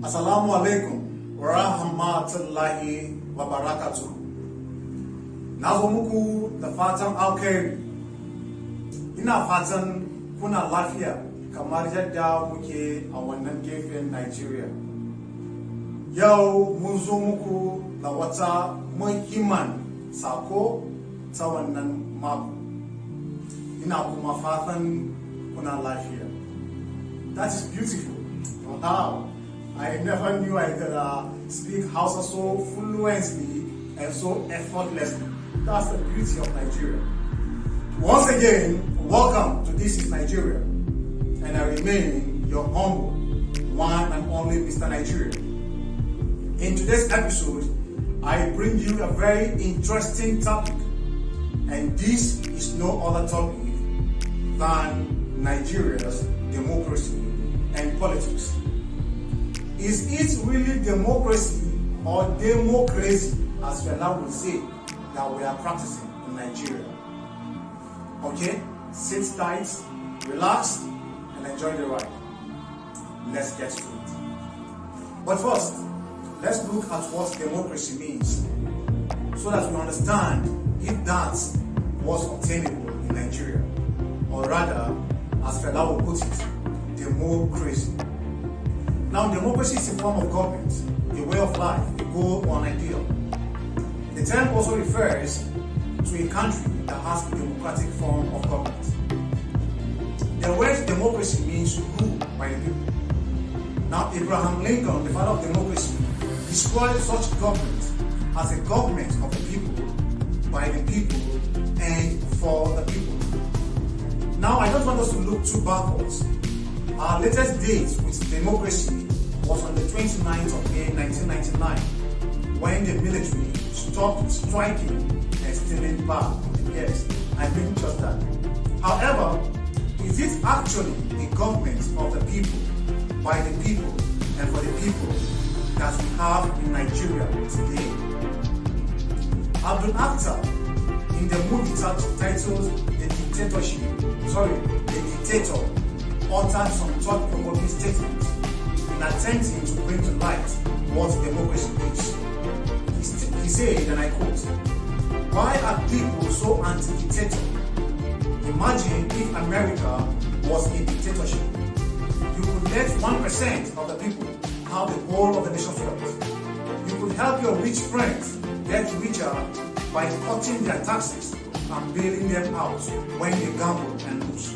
Assalamu alaikum wa rahmatullahi wa barakatuh. Na zo muku da fatan alkhairi. Ina fatan kuna lafiya kamar yadda muke a wannan gefen Nigeria. Yau mun zo muku da wata muhimman sako ta wannan mako. Ina kuma fatan kuna lafiya. That is beautiful. Wow. I never knew I could speak Hausa so fluently and so effortlessly. That's the beauty of Nigeria. Once again, welcome to This is Nigeria. And I remain your humble, one and only Mr. Nigeria. In today's episode, I bring you a very interesting topic. And this is no other topic than Nigeria's democracy and politics. Is it really democracy or democrazy, as Fela would say, that we are practicing in Nigeria? Okay, sit tight, relax, and enjoy the ride. Let's get to it. But first, let's look at what democracy means, so that we understand if that was obtainable in Nigeria, or rather, as Fela would put it, democracy. Now, democracy is a form of government, a way of life, a goal or an ideal. The term also refers to a country that has a democratic form of government. The word democracy means rule by the people. Now, Abraham Lincoln, the father of democracy, described such government as a government of the people, by the people, and for the people. Now, I don't want us to look too backwards. Our latest date with democracy was on the 29th of May 1999, when the military stopped striking and stealing power. Yes, I mean just that. However, is it actually a government of the people, by the people, and for the people that we have in Nigeria today? Abdul Akhtar, in the movie titled The Dictator, uttered some thought-provoking statements in attempting to bring to light what democracy is. He said, and I quote, "Why are people so anti-dictator? Imagine if America was a dictatorship. You could let 1% of the people have the whole of the nation's wealth. You could help your rich friends get richer by cutting their taxes and bailing them out when they gamble and lose.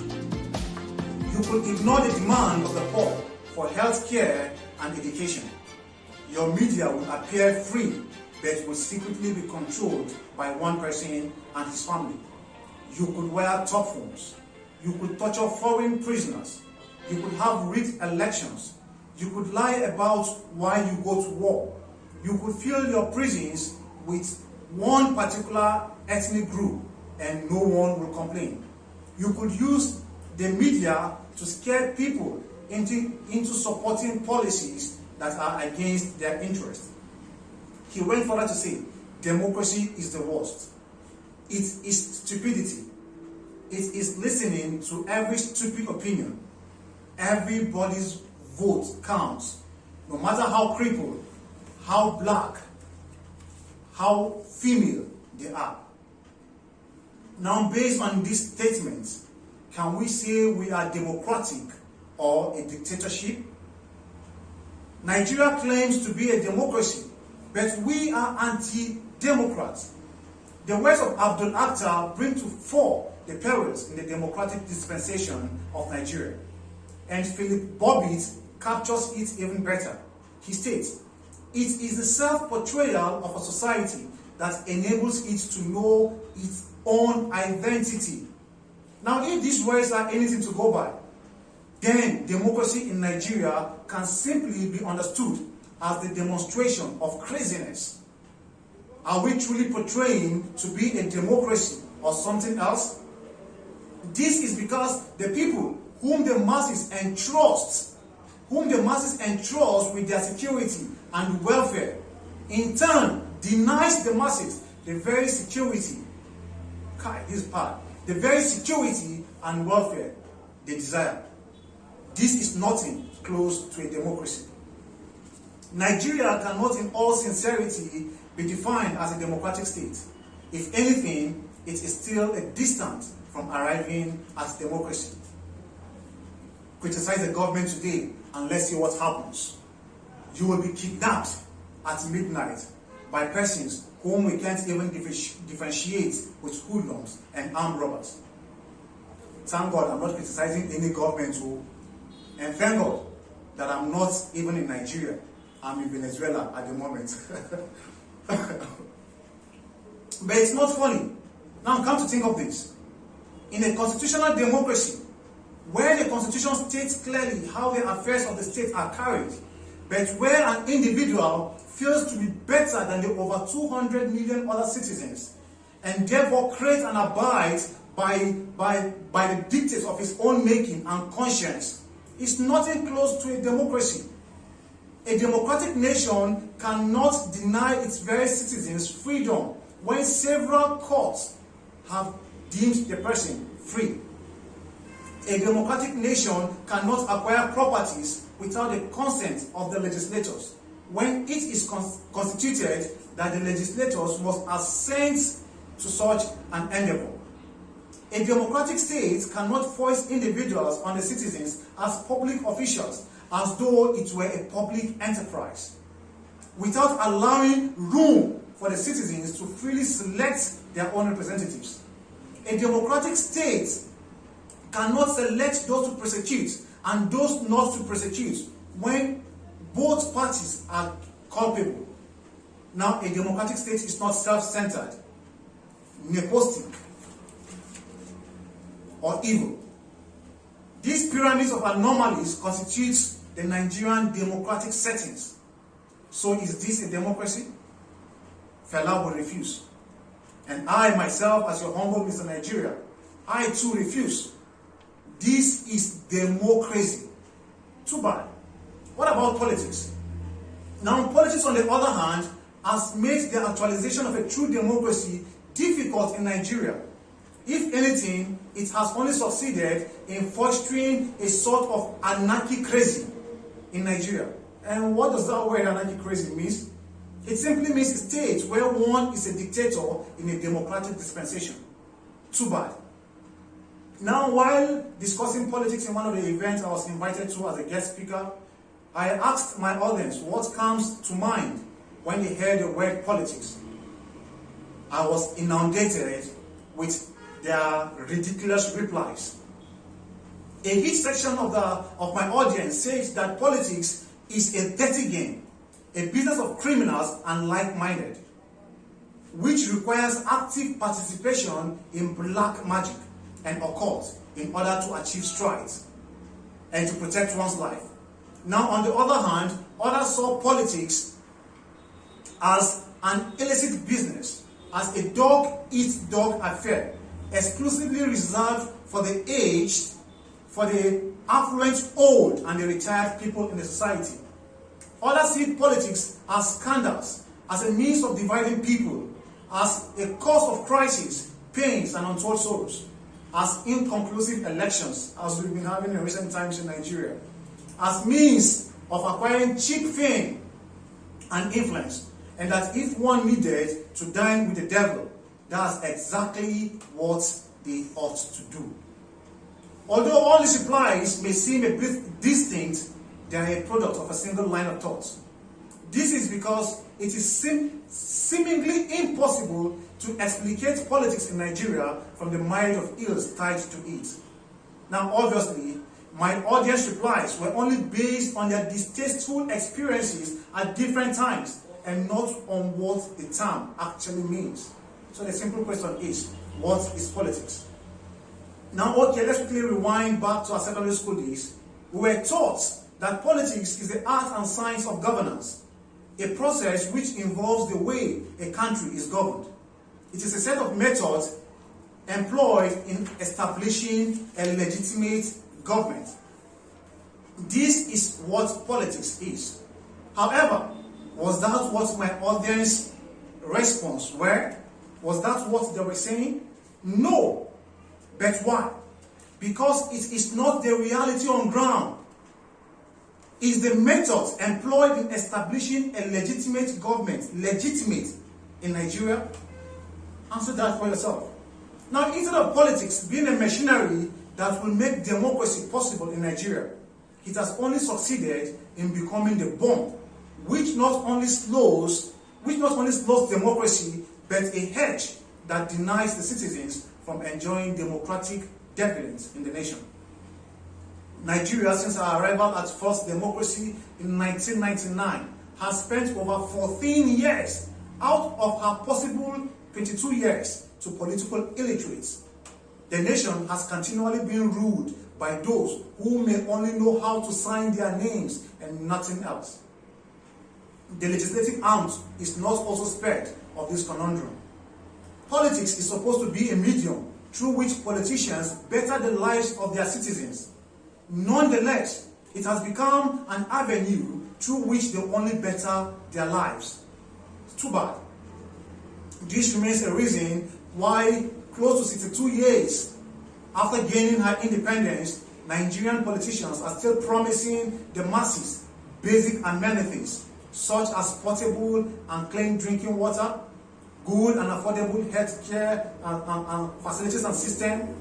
You could ignore the demand of the poor for health care and education. Your media will appear free, but will secretly be controlled by one person and his family. You could wear top phones. You could torture foreign prisoners. You could have rigged elections. You could lie about why you go to war. You could fill your prisons with one particular ethnic group and no one will complain. You could use the media to scare people into supporting policies that are against their interests." He went further to say, democracy is the worst. It is stupidity. It is listening to every stupid opinion. Everybody's vote counts, no matter how crippled, how black, how female they are. Now, based on these statements, can we say we are democratic or a dictatorship? Nigeria claims to be a democracy, but we are anti-democrats. The words of Abdul Akhtar bring to fore the perils in the democratic dispensation of Nigeria. And Philip Bobbitt captures it even better. He states, "It is the self-portrayal of a society that enables it to know its own identity." Now, if these words are anything to go by, then democracy in Nigeria can simply be understood as the demonstration of craziness. Are we truly portraying to be a democracy or something else? This is because the people whom the masses entrust with their security and welfare, in turn denies the masses the very security, the very security and welfare they desire. This is nothing close to a democracy. Nigeria cannot in all sincerity be defined as a democratic state. If anything, it is still a distance from arriving at democracy. Criticize the government today and let's see what happens. You will be kidnapped at midnight by persons whom we can't even differentiate with hoodlums and armed robbers. Thank God I'm not criticizing any government, and thank God that I'm not even in Nigeria. I'm in Venezuela at the moment. But it's not funny. Now come to think of this. In a constitutional democracy, where the constitution states clearly how the affairs of the state are carried, but where an individual feels to be better than the over 200 million other citizens, and therefore creates and abides by the dictates of his own making and conscience, is nothing close to a democracy. A democratic nation cannot deny its very citizens freedom when several courts have deemed the person free. A democratic nation cannot acquire properties without the consent of the legislators when it is constituted that the legislators must assent to such an endeavor. A democratic state cannot force individuals on the citizens as public officials as though it were a public enterprise, without allowing room for the citizens to freely select their own representatives. A democratic state cannot select those to prosecute and those not to prosecute when both parties are culpable. Now, a democratic state is not self-centered, nepotistic, or evil. These pyramids of anomalies constitute the Nigerian democratic settings. So is this a democracy? Fela will refuse. And I myself, as your humble Mr. Nigeria, I too refuse. This is democracy. Too bad. What about politics? Now, politics, on the other hand, has made the actualization of a true democracy difficult in Nigeria. If anything, it has only succeeded in fostering a sort of anarcycrazy in Nigeria. And what does that word anarcycrazy mean? It simply means a state where one is a dictator in a democratic dispensation. Too bad. Now, while discussing politics in one of the events I was invited to as a guest speaker, I asked my audience what comes to mind when they hear the word politics. I was inundated with their ridiculous replies. A huge section of my audience says that politics is a dirty game, a business of criminals and like-minded, which requires active participation in black magic and occult in order to achieve strides and to protect one's life. Now, on the other hand, others saw politics as an illicit business, as a dog-eat-dog affair, exclusively reserved for the aged, for the affluent, old, and the retired people in the society. Others see politics as scandals, as a means of dividing people, as a cause of crisis, pains, and untold sorrows, as inconclusive elections, as we've been having in recent times in Nigeria, as means of acquiring cheap fame and influence, and that if one needed to dine with the devil, that's exactly what they ought to do. Although all these replies may seem a bit distinct, they are a product of a single line of thought. This is because it is seemingly impossible to explicate politics in Nigeria from the myriad of ills tied to it. Now, obviously, my audience replies were only based on their distasteful experiences at different times and not on what the term actually means. So the simple question is, what is politics? Now, okay, let's quickly rewind back to our secondary school days. We were taught that politics is the art and science of governance, a process which involves the way a country is governed. It is a set of methods employed in establishing a legitimate government. This is what politics is. However, was that what my audience response were? Was that what they were saying? No. But why? Because it is not the reality on ground. Is the method employed in establishing a legitimate government legitimate in Nigeria? Answer that for yourself. Now, instead of politics being a machinery that will make democracy possible in Nigeria, it has only succeeded in becoming the bomb which not only slows democracy, but a hedge that denies the citizens from enjoying democratic dividends in the nation. Nigeria, since our arrival at first democracy in 1999, has spent over 14 years out of her possible 22 years to political illiterates. The nation has continually been ruled by those who may only know how to sign their names and nothing else. The legislative arm is not also spared of this conundrum. Politics is supposed to be a medium through which politicians better the lives of their citizens. Nonetheless, it has become an avenue through which they only better their lives. It's too bad. This remains a reason why close to 62 years after gaining her independence, Nigerian politicians are still promising the masses basic amenities such as portable and clean drinking water, good and affordable health care and facilities and system,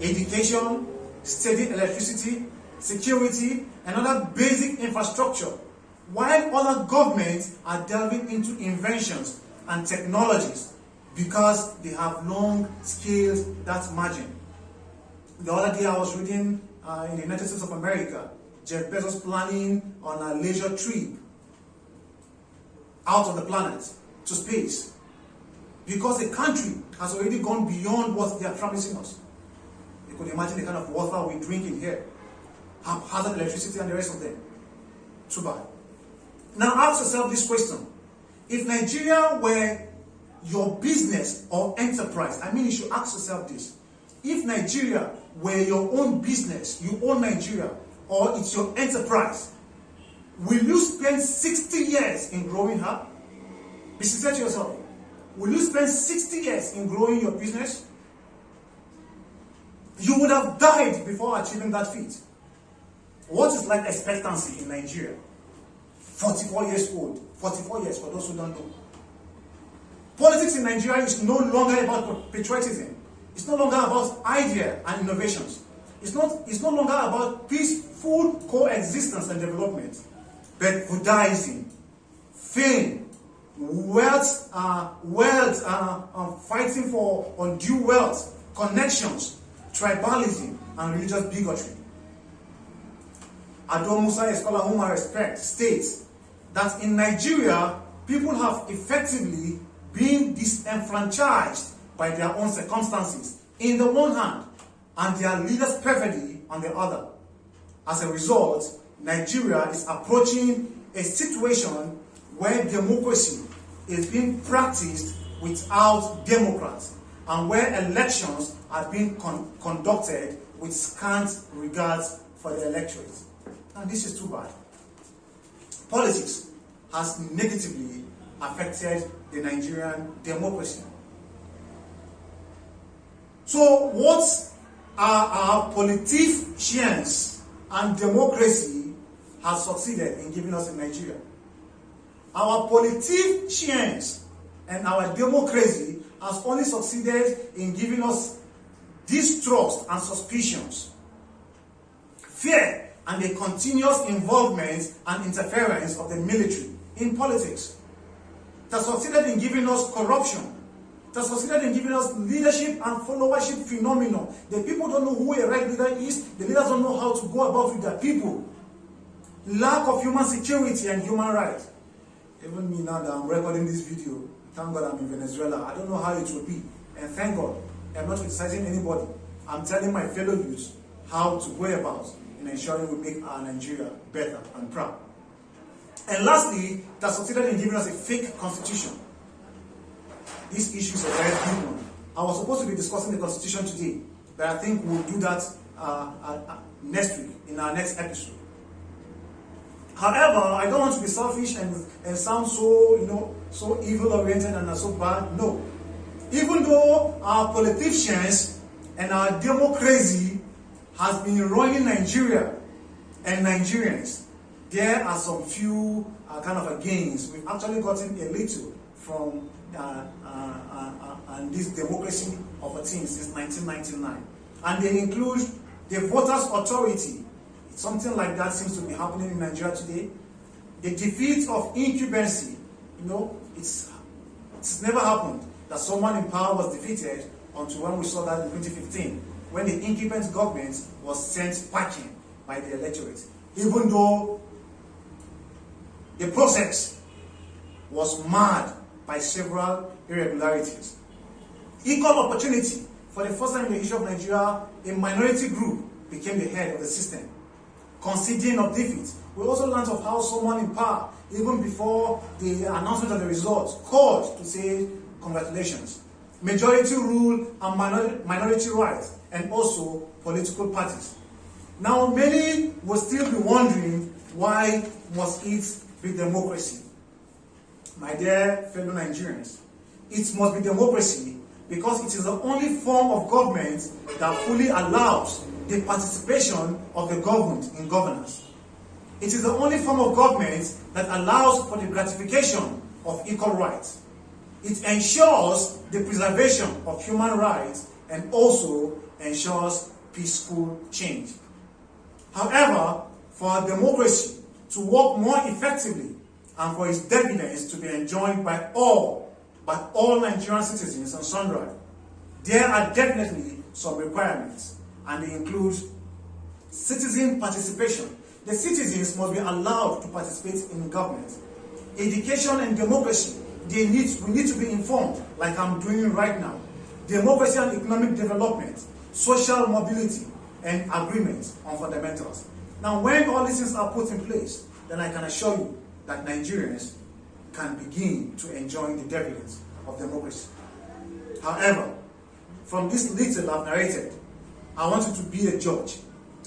education, steady electricity, security, and other basic infrastructure, while other governments are delving into inventions and technologies because they have long scaled that margin. The other day I was reading in the United States of America, Jeff Bezos planning on a leisure trip out of the planet to space because the country has already gone beyond what they are promising us. You could imagine the kind of water we drink in here, haphazard electricity and the rest of them. Too bad. Now ask yourself this question. If Nigeria were your business or enterprise, you should ask yourself this. If Nigeria were your own business, you own Nigeria, or it's your enterprise, will you spend 60 years in growing her? Be sincere to yourself. Will you spend 60 years in growing your business? You would have died before achieving that feat. What is life expectancy in Nigeria? 44 years old. 44 years for those who don't know. Politics in Nigeria is no longer about patriotism. It's no longer about idea and innovations. It's no longer about peaceful coexistence and development, but Buddhism, fame, wealth, fighting for undue wealth, connections, tribalism, and religious bigotry. Ado Musa, a scholar whom I respect, states that in Nigeria, people have effectively been disenfranchised by their own circumstances in the one hand, and their leaders' perfidy on the other. As a result, Nigeria is approaching a situation where democracy is being practiced without democrats, and where elections are being conducted with scant regards for the electorate. And this is too bad. Politics has negatively affected the Nigerian democracy. So what are our politicians and democracy has succeeded in giving us in Nigeria? Our politicians and our democracy has only succeeded in giving us distrust and suspicions, fear, and the continuous involvement and interference of the military in politics. It has succeeded in giving us corruption. It has succeeded in giving us leadership and followership phenomenon. The people don't know who a right leader is. The leaders don't know how to go about with their people. Lack of human security and human rights. Even me now that I'm recording this video, thank God I'm in Venezuela. I don't know how it will be. And thank God, I'm not criticizing anybody. I'm telling my fellow youths how to go about in ensuring we make our Nigeria better and proud. And lastly, it has succeeded in giving us a fake constitution. This issue is a very big one. I was supposed to be discussing the constitution today, but I think we'll do that next week in our next episode. However, I don't want to be selfish and sound so evil-oriented and so bad. No. Even though our politicians and our democracy has been ruining Nigeria and Nigerians, there are some few kind of gains. We've actually gotten a little from this democracy of a team since 1999. And they include the voters' authority. Something like that seems to be happening in Nigeria today. The defeat of incumbency. You know, it's never happened that someone in power was defeated until when we saw that in 2015, when the incumbent government was sent packing by the electorate. Even though the process was marred by several irregularities. Equal opportunity. For the first time in the history of Nigeria, a minority group became the head of the system, conceding of defeat. We also learned of how someone in power, even before the announcement of the results, called to say congratulations. Majority rule and minority rights, and also political parties. Now many will still be wondering, why must it be democracy? My dear fellow Nigerians, it must be democracy because it is the only form of government that fully allows the participation of the governed in governance. It is the only form of government that allows for the gratification of equal rights. It ensures the preservation of human rights and also ensures peaceful change. However, for a democracy to work more effectively and for its dividends to be enjoyed by all Nigerian citizens and sundry, there are definitely some requirements, and they include citizen participation. The citizens must be allowed to participate in government. Education and democracy, we need to be informed, like I'm doing right now. Democracy and economic development, social mobility, and agreement on fundamentals. Now, when all these things are put in place, then I can assure you that Nigerians can begin to enjoy the dividends of democracy. However, from this little I've narrated, I want you to be a judge.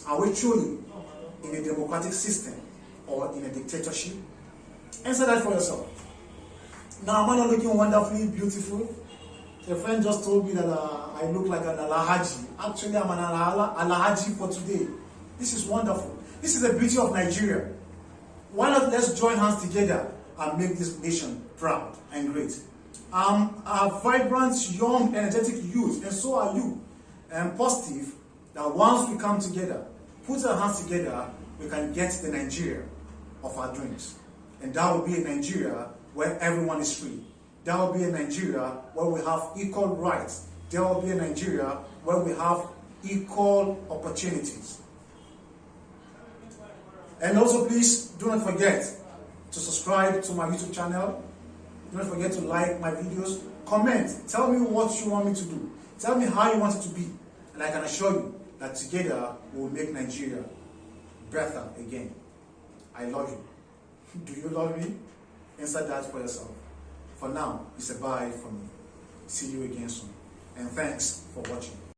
Are we truly in a democratic system or in a dictatorship? Answer that for yourself. Now, am I not looking wonderfully beautiful? A friend just told me that I look like an Alhaji. Actually, I'm an Alhaji for today. This is wonderful. This is the beauty of Nigeria. Why not let's join hands together and make this nation proud and great. I'm a vibrant, young, energetic youth, and so are you. I'm positive that once we come together, put our hands together, we can get the Nigeria of our dreams. And that will be a Nigeria where everyone is free. There will be a Nigeria where we have equal rights. There will be a Nigeria where we have equal opportunities. And also, please do not forget to subscribe to my YouTube channel. Do not forget to like my videos. Comment. Tell me what you want me to do. Tell me how you want it to be. And I can assure you that together we will make Nigeria better again. I love you. Do you love me? Answer that for yourself. For now, it's a bye from me. See you again soon. And thanks for watching.